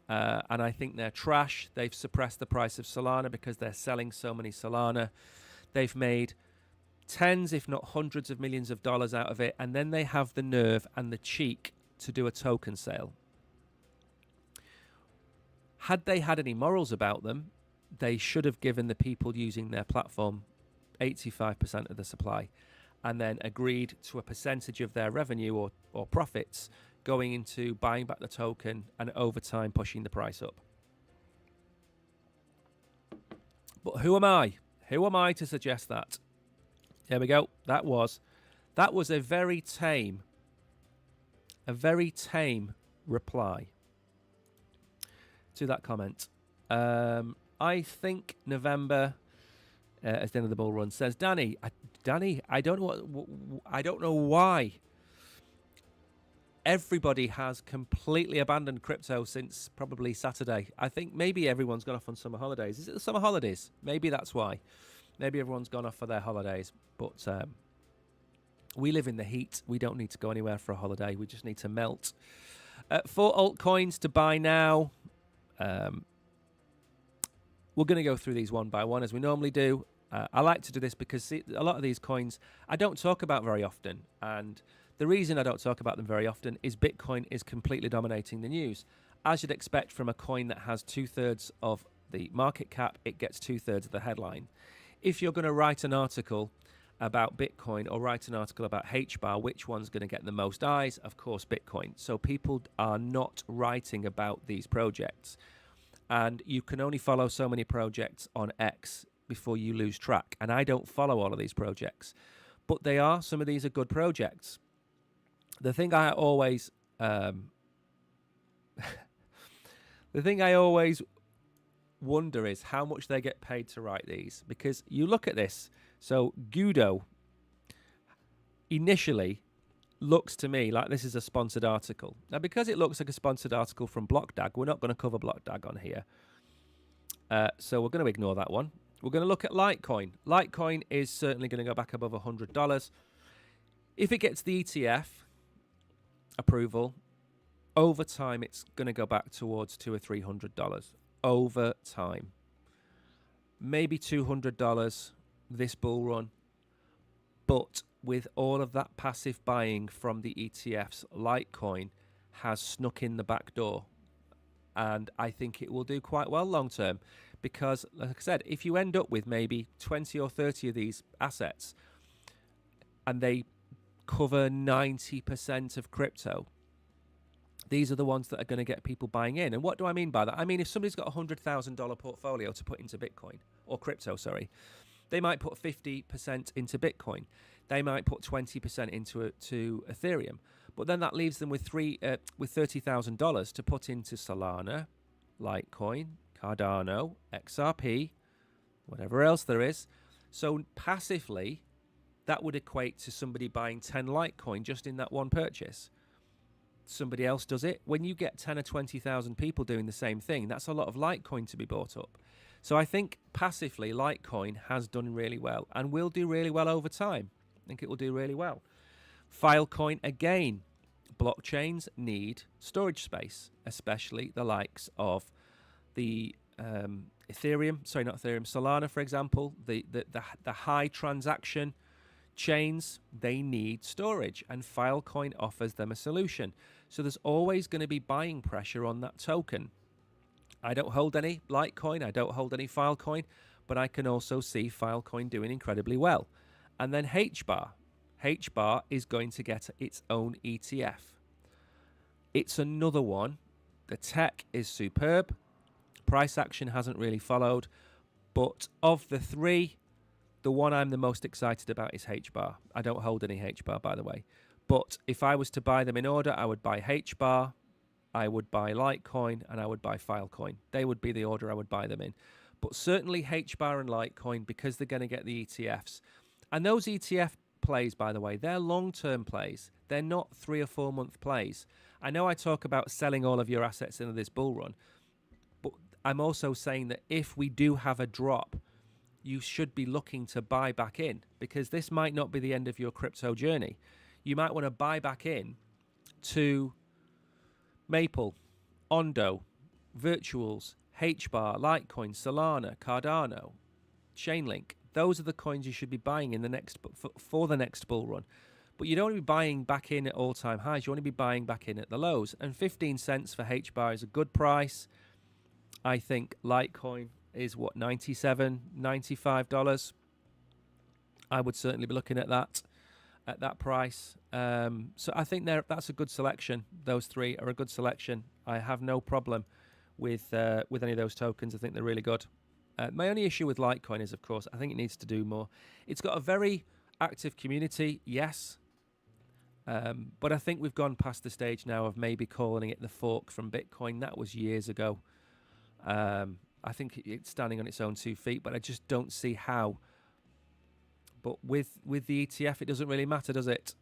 Speaker 1: And I think they're trash. They've suppressed the price of Solana because they're selling so many Solana. They've made tens, if not hundreds of millions of dollars out of it, and then they have the nerve and the cheek to do a token sale. Had they had any morals about them, they should have given the people using their platform 85% of the supply and then agreed to a percentage of their revenue or profits going into buying back the token and over time pushing the price up. But who am I? Who am I to suggest that? There we go. That was a very tame reply to that comment. I think November, as the end of the bull run, says Danny. I don't know why everybody has completely abandoned crypto since probably Saturday. I think maybe everyone's gone off on summer holidays. Is it the summer holidays? Maybe that's why. Maybe everyone's gone off for their holidays. But we live in the heat. We don't need to go anywhere for a holiday. We just need to melt. 4 altcoins to buy now. We're going to go through these one by one as we normally do. I like to do this because a lot of these coins I don't talk about very often. And the reason I don't talk about them very often is Bitcoin is completely dominating the news. As you'd expect from a coin that has 2/3 of the market cap, it gets 2/3 of the headline. If you're going to write an article about Bitcoin or write an article about HBAR, which one's going to get the most eyes? Of course, Bitcoin. So people are not writing about these projects. And you can only follow so many projects on X before you lose track. And I don't follow all of these projects. But some of these are good projects. The thing I always wonder is how much they get paid to write these. Because you look at this. So Gudo initially looks to me like this is a sponsored article. Now, because it looks like a sponsored article from BlockDAG, we're not going to cover BlockDAG on here. So we're going to ignore that one. We're going to look at Litecoin. Litecoin is certainly going to go back above $100. If it gets the ETF approval, over time it's going to go back towards $200 or $300. Over time. Maybe $200 this bull run. But with all of that passive buying from the ETFs, Litecoin has snuck in the back door. And I think it will do quite well long term. Because, like I said, if you end up with maybe 20 or 30 of these assets and they cover 90% of crypto, these are the ones that are going to get people buying in. And what do I mean by that? I mean, if somebody's got a $100,000 portfolio to put into Bitcoin, or crypto, sorry, they might put 50% into Bitcoin. They might put 20% into Ethereum. But then that leaves them with $30,000 to put into Solana, Litecoin, Cardano, XRP, whatever else there is. So passively, that would equate to somebody buying 10 Litecoin just in that one purchase. Somebody else does it. When you get 10 or 20,000 people doing the same thing, that's a lot of Litecoin to be bought up. So I think passively, Litecoin has done really well and will do really well over time. I think it will do really well. Filecoin, again, blockchains need storage space, especially the likes of the Solana, for example, the high transaction chains, they need storage, and Filecoin offers them a solution. So there's always going to be buying pressure on that token. I don't hold any Litecoin, I don't hold any Filecoin, but I can also see Filecoin doing incredibly well. And then HBAR. HBAR is going to get its own ETF. It's another one. The tech is superb. Price action hasn't really followed. But of the three, the one I'm the most excited about is HBAR. I don't hold any HBAR, by the way. But if I was to buy them in order, I would buy HBAR, I would buy Litecoin, and I would buy Filecoin. They would be the order I would buy them in. But certainly HBAR and Litecoin, because they're going to get the ETFs. And those ETF plays, by the way, they're long-term plays. They're not 3 or 4 month plays. I know I talk about selling all of your assets into this bull run, but I'm also saying that if we do have a drop, you should be looking to buy back in, because this might not be the end of your crypto journey. You might want to buy back in to Maple, Ondo, Virtuals, HBAR, Litecoin, Solana, Cardano, Chainlink. those are the coins you should be buying in the next for the next bull run. But you don't want to be buying back in at all-time highs. You want to be buying back in at the lows. And 15 cents for HBAR is a good price. I think Litecoin is, what, $97, $95? I would certainly be looking at that price. So I think that's a good selection. Those three are a good selection. I have no problem with any of those tokens. I think they're really good. My only issue with Litecoin is, of course, I think it needs to do more. It's got a very active community, yes. But I think we've gone past the stage now of maybe calling it the fork from Bitcoin. That was years ago. I think it's standing on its own 2 feet, but I just don't see how. But with the ETF, it doesn't really matter, does it?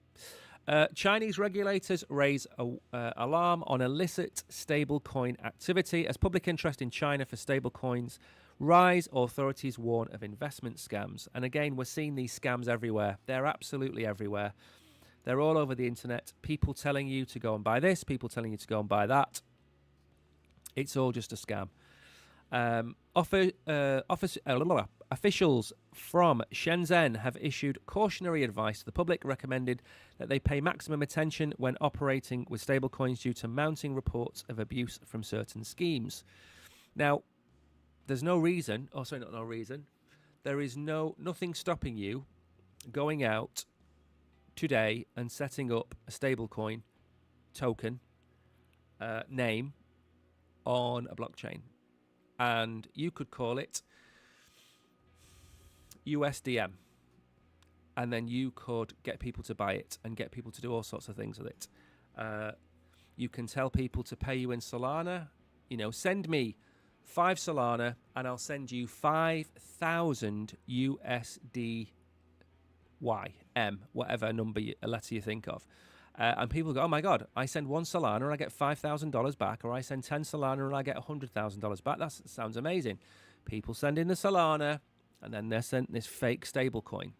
Speaker 1: Chinese regulators raise alarm on illicit stablecoin activity. As public interest in China for stablecoins rise, authorities warn of investment scams. And again, we're seeing these scams everywhere. They're absolutely everywhere. They're all over the internet. People telling you to go and buy this, people telling you to go and buy that. It's all just a scam. Officials from Shenzhen have issued cautionary advice to the public, recommended that they pay maximum attention when operating with stablecoins due to mounting reports of abuse from certain schemes. Now, there's no reason, there is nothing stopping you going out today and setting up a stablecoin token name on a blockchain. And you could call it USDM. And then you could get people to buy it and get people to do all sorts of things with it. You can tell people to pay you in Solana. Send me 5 Solana and I'll send you 5,000 USDY, whatever letter you think of. And people go, oh my God, I send 1 Solana and I get $5,000 back, or I send 10 Solana and I get $100,000 back. That sounds amazing. People send in the Solana and then they're sent this fake stable coin.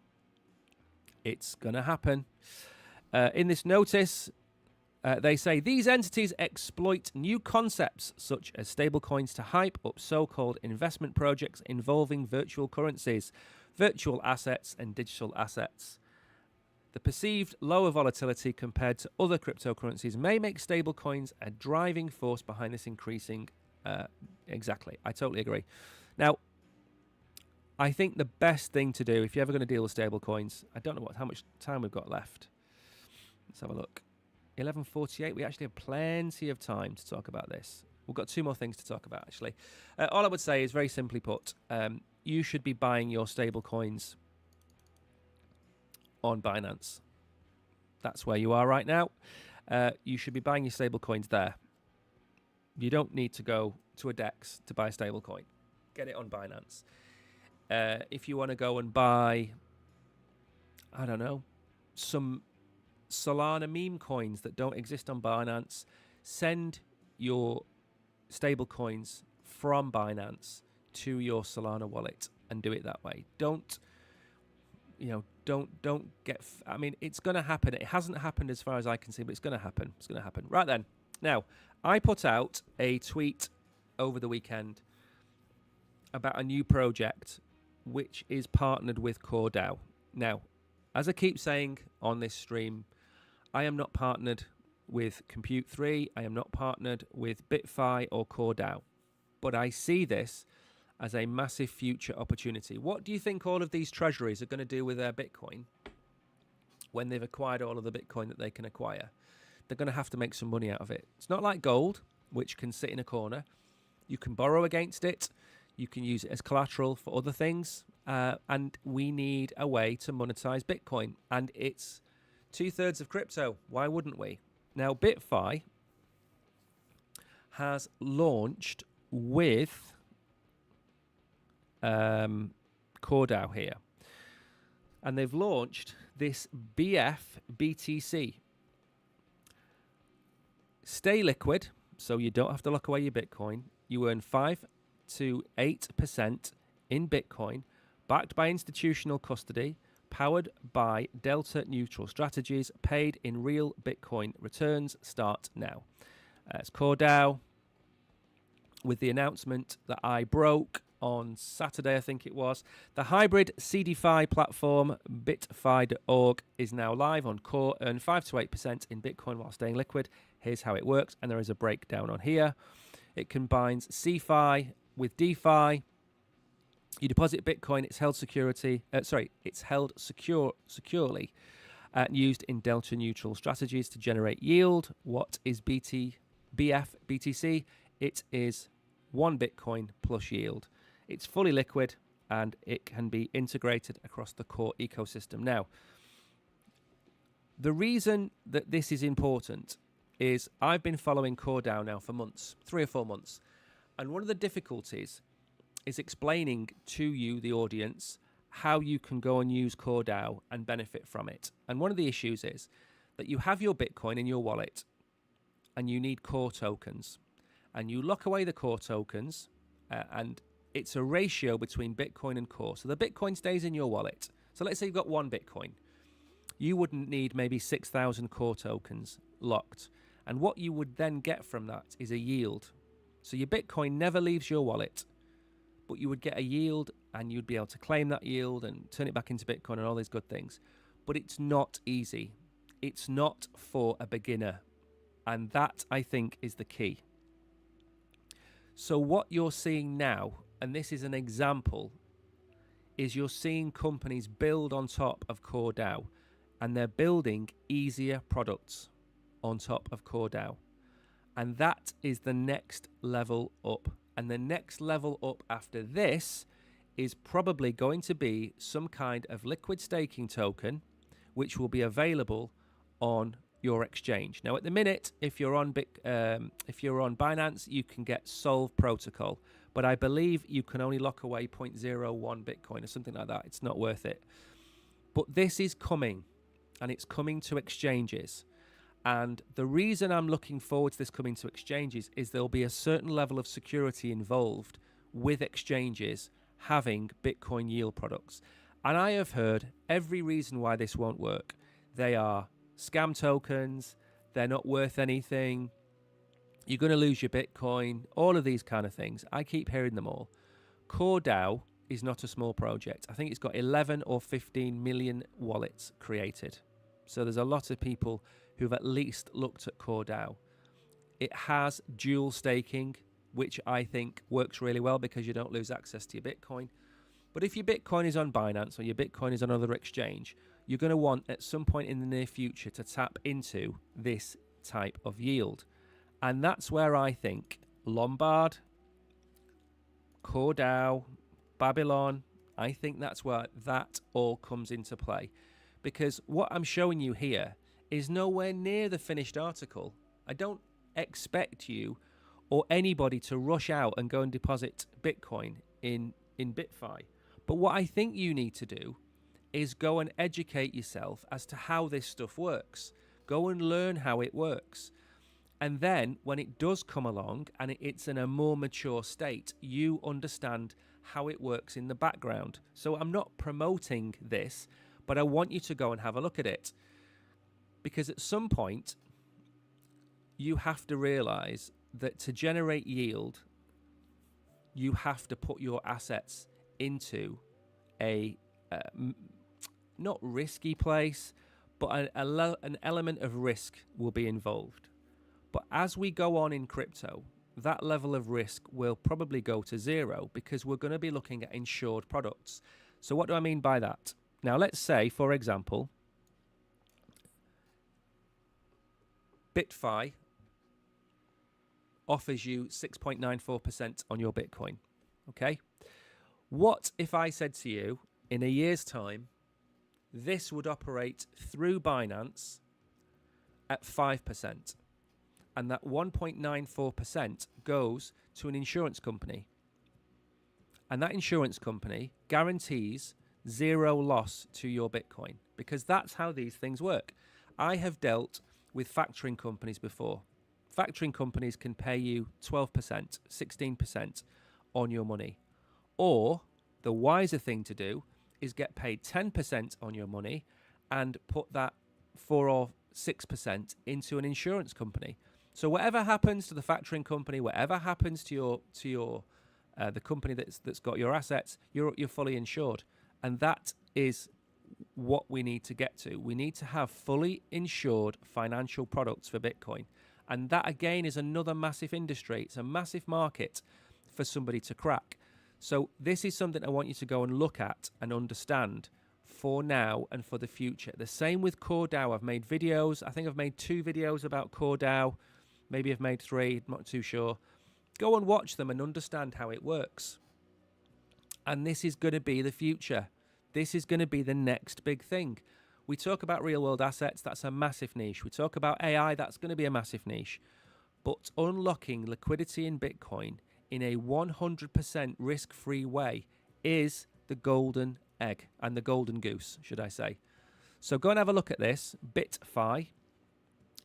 Speaker 1: It's going to happen. In this notice, they say these entities exploit new concepts such as stablecoins to hype up so-called investment projects involving virtual currencies, virtual assets, and digital assets. The perceived lower volatility compared to other cryptocurrencies may make stablecoins a driving force behind this increasing. Exactly. I totally agree. Now, I think the best thing to do, if you're ever going to deal with stablecoins, I don't know how much time we've got left. Let's have a look. 11:48. We actually have plenty of time to talk about this. We've got 2 more things to talk about, actually. All I would say is, very simply put, you should be buying your stablecoins on Binance. That's where you are right now. You should be buying your stablecoins there. You don't need to go to a DEX to buy a stablecoin. Get it on Binance. If you want to go and buy, I don't know, some Solana meme coins that don't exist on Binance, send your stablecoins from Binance to your Solana wallet and do it that way. Don't get. I mean, it's going to happen. It hasn't happened as far as I can see, but it's going to happen. It's going to happen. Right then. Now, I put out a tweet over the weekend about a new project which is partnered with CoreDAO. Now, as I keep saying on this stream, I am not partnered with Compute 3. I am not partnered with BitFi or CoreDAO. But I see this as a massive future opportunity. What do you think all of these treasuries are going to do with their Bitcoin when they've acquired all of the Bitcoin that they can acquire? They're going to have to make some money out of it. It's not like gold, which can sit in a corner. You can borrow against it. You can use it as collateral for other things. And we need a way to monetize Bitcoin. And it's 2/3 of crypto. Why wouldn't we? Now, BitFi has launched with CoreDAO here. And they've launched this BF-BTC. Stay liquid, so you don't have to lock away your Bitcoin. You earn 5 to 8% in Bitcoin, backed by institutional custody, powered by Delta Neutral Strategies, paid in real Bitcoin returns. Start now. It's CoreDAO with the announcement that I broke on Saturday, I think it was. The hybrid CDFI platform, bitfi.org, is now live on Core. Earn 5 to 8% in Bitcoin while staying liquid. Here's how it works, and there is a breakdown on here. It combines CFI with DeFi. You deposit Bitcoin, it's held securely used in delta neutral strategies to generate yield. What is BTC? It is 1 Bitcoin plus yield. It's fully liquid and it can be integrated across the Core ecosystem. Now, the reason that this is important is I've been following CoreDAO now for months, 3 or 4 months. And one of the difficulties is explaining to you, the audience, how you can go and use CoreDAO and benefit from it. And one of the issues is that you have your Bitcoin in your wallet and you need Core tokens. And you lock away the Core tokens and it's a ratio between Bitcoin and Core. So the Bitcoin stays in your wallet. So let's say you've got 1 Bitcoin. You wouldn't need maybe 6,000 Core tokens locked. And what you would then get from that is a yield. So your Bitcoin never leaves your wallet, but you would get a yield and you'd be able to claim that yield and turn it back into Bitcoin and all these good things. But it's not easy. It's not for a beginner. And that, I think, is the key. So what you're seeing now, and this is an example, is you're seeing companies build on top of CoreDAO, and they're building easier products on top of CoreDAO. And that is the next level up. And the next level up after this is probably going to be some kind of liquid staking token, which will be available on your exchange. Now, at the minute, if you're on Binance, you can get Solve Protocol, but I believe you can only lock away 0.01 Bitcoin or something like that. It's not worth it. But this is coming, and it's coming to exchanges. And the reason I'm looking forward to this coming to exchanges is there'll be a certain level of security involved with exchanges having Bitcoin yield products. And I have heard every reason why this won't work. They are scam tokens, they're not worth anything, you're going to lose your Bitcoin, all of these kind of things. I keep hearing them all. CoreDAO is not a small project. I think it's got 11 or 15 million wallets created. So there's a lot of people who've at least looked at CoreDAO. It has dual staking, which I think works really well because you don't lose access to your Bitcoin. But if your Bitcoin is on Binance or your Bitcoin is on another exchange, you're going to want at some point in the near future to tap into this type of yield. And that's where I think Lombard, CoreDAO, Babylon, I think that's where that all comes into play. Because what I'm showing you here is nowhere near the finished article. I don't expect you or anybody to rush out and go and deposit Bitcoin in BitFi. But what I think you need to do is go and educate yourself as to how this stuff works. Go and learn how it works. And then when it does come along and it's in a more mature state, you understand how it works in the background. So I'm not promoting this, but I want you to go and have a look at it. Because at some point, you have to realize that to generate yield, you have to put your assets into a not risky place, but an element of risk will be involved. But as we go on in crypto, that level of risk will probably go to zero because we're going to be looking at insured products. So what do I mean by that? Now, let's say, for example, BitFi offers you 6.94% on your Bitcoin, okay? What if I said to you, in a year's time, this would operate through Binance at 5%, and that 1.94% goes to an insurance company, and that insurance company guarantees zero loss to your Bitcoin, because that's how these things work. I have dealt with factoring companies before. Factoring companies can pay you 12%, 16% on your money. Or the wiser thing to do is get paid 10% on your money and put that 4 or 6% into an insurance company. So whatever happens to the factoring company, whatever happens to your the company that's got your assets, you're fully insured, and that is what we need to get to. We need to have fully insured financial products for Bitcoin, and that again is another massive industry. It's a massive market for somebody to crack. So this is something I want you to go and look at and understand for now and for the future. The same with CoreDAO. I've made videos. I think I've made 2 videos about CoreDAO. Maybe I've made 3. I'm not too sure. Go and watch them and understand how it works. And this is going to be the future. This is going to be the next big thing. We talk about real world assets. That's a massive niche. We talk about AI. That's going to be a massive niche. But unlocking liquidity in Bitcoin in a 100% risk-free way is the golden egg, and the golden goose, should I say. So go and have a look at this. BitFi.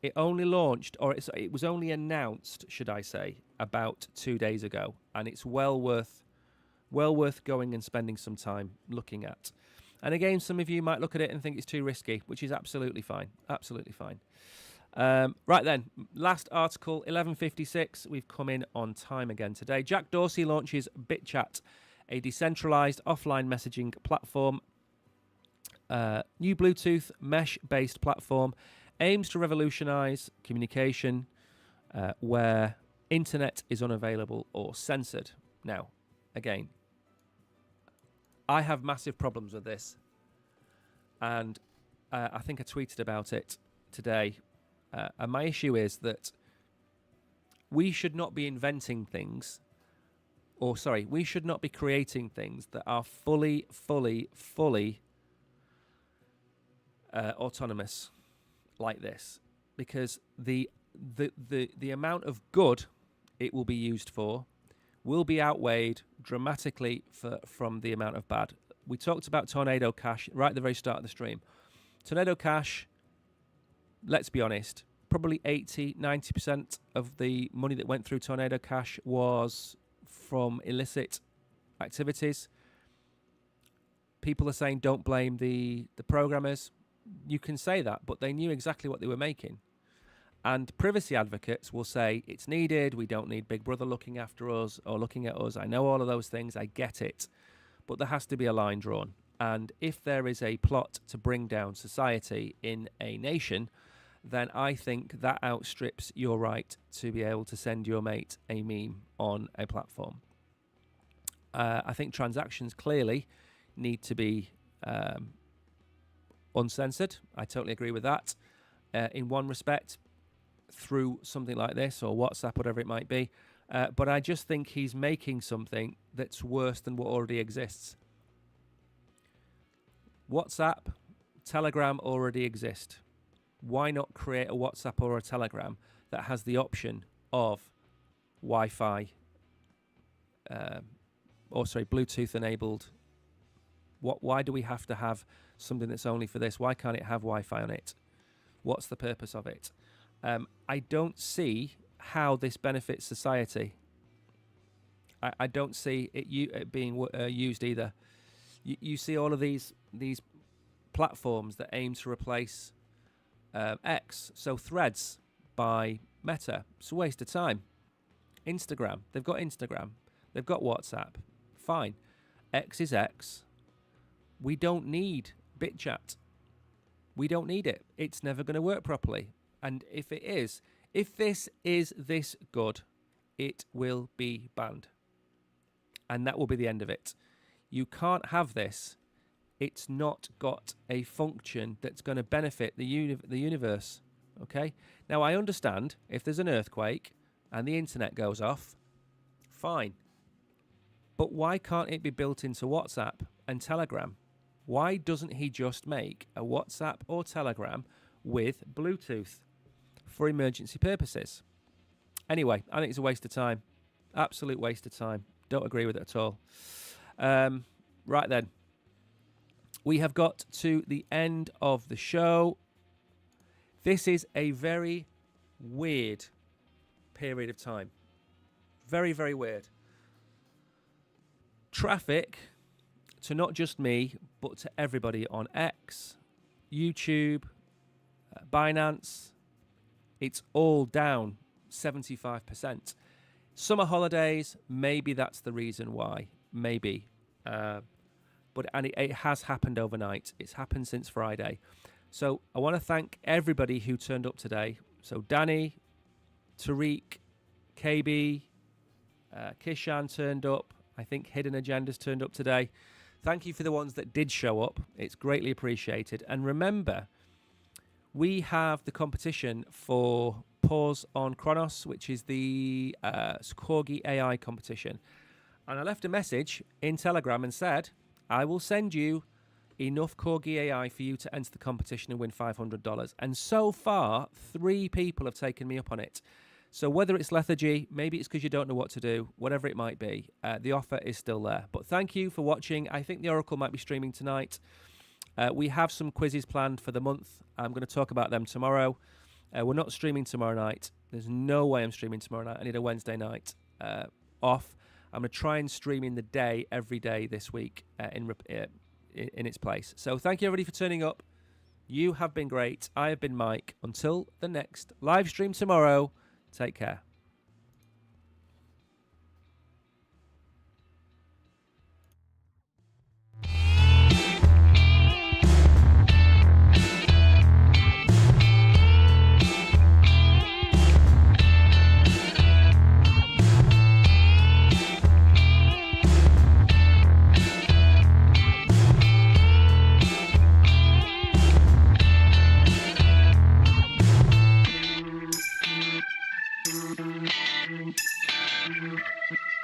Speaker 1: It only launched, or it was only announced, should I say, about 2 days ago, and it's well worth going and spending some time looking at. And again, some of you might look at it and think it's too risky, which is absolutely fine. Absolutely fine. Right then, last article, 11:56. We've come in on time again today. Jack Dorsey launches BitChat, a decentralized offline messaging platform. New Bluetooth mesh-based platform aims to revolutionize communication where internet is unavailable or censored. Now, again, I have massive problems with this, and I think I tweeted about it today. And my issue is that we should not be inventing things, we should not be creating things that are fully autonomous like this, because the amount of good it will be used for will be outweighed dramatically from the amount of bad. We talked about Tornado Cash right at the very start of the stream. Tornado Cash, let's be honest, probably 80-90% of the money that went through Tornado Cash was from illicit activities. People are saying don't blame the programmers. You can say that, but they knew exactly what they were making. And privacy advocates will say it's needed, we don't need Big Brother looking after us or looking at us. I know all of those things, I get it. But there has to be a line drawn. And if there is a plot to bring down society in a nation, then I think that outstrips your right to be able to send your mate a meme on a platform. I think transactions clearly need to be uncensored. I totally agree with that. In one respect, through something like this or WhatsApp, whatever it might be. But I just think he's making something that's worse than what already exists. WhatsApp, Telegram already exist. Why not create a WhatsApp or a Telegram that has the option of Wi-Fi, Bluetooth enabled? Why do we have to have something that's only for this? Why can't it have Wi-Fi on it? What's the purpose of it? I don't see how this benefits society. I don't see it being used either. You see all of these platforms that aim to replace X. So Threads by Meta. It's a waste of time. Instagram. They've got Instagram. They've got WhatsApp. Fine. X is X. We don't need BitChat. We don't need it. It's never going to work properly. And if this is this good, it will be banned. And that will be the end of it. You can't have this. It's not got a function that's going to benefit the universe. Okay? Now, I understand if there's an earthquake and the internet goes off, fine. But why can't it be built into WhatsApp and Telegram? Why doesn't he just make a WhatsApp or Telegram with Bluetooth for emergency purposes? Anyway, I think it's a waste of time. Absolute waste of time. Don't agree with it at all. Right then. We have got to the end of the show. This is a very weird period of time. Very, very weird. Traffic to not just me, but to everybody on X, YouTube, Binance, it's all down 75%. Summer holidays, maybe that's the reason why. Maybe. But it has happened overnight. It's happened since Friday. So I want to thank everybody who turned up today. So Danny, Tariq, KB, Kishan turned up. I think Hidden Agendas turned up today. Thank you for the ones that did show up. It's greatly appreciated. And remember, we have the competition for Pause on Kronos, which is the Corgi AI competition. And I left a message in Telegram and said, I will send you enough Corgi AI for you to enter the competition and win $500. And so far, 3 people have taken me up on it. So whether it's lethargy, maybe it's because you don't know what to do, whatever it might be, the offer is still there. But thank you for watching. I think the Oracle might be streaming tonight. We have some quizzes planned for the month. I'm going to talk about them tomorrow. We're not streaming tomorrow night. There's no way I'm streaming tomorrow night. I need a Wednesday night off. I'm going to try and stream in the day every day this week in its place. So thank you, everybody, for turning up. You have been great. I have been Mike. Until the next live stream tomorrow, take care. Thank you.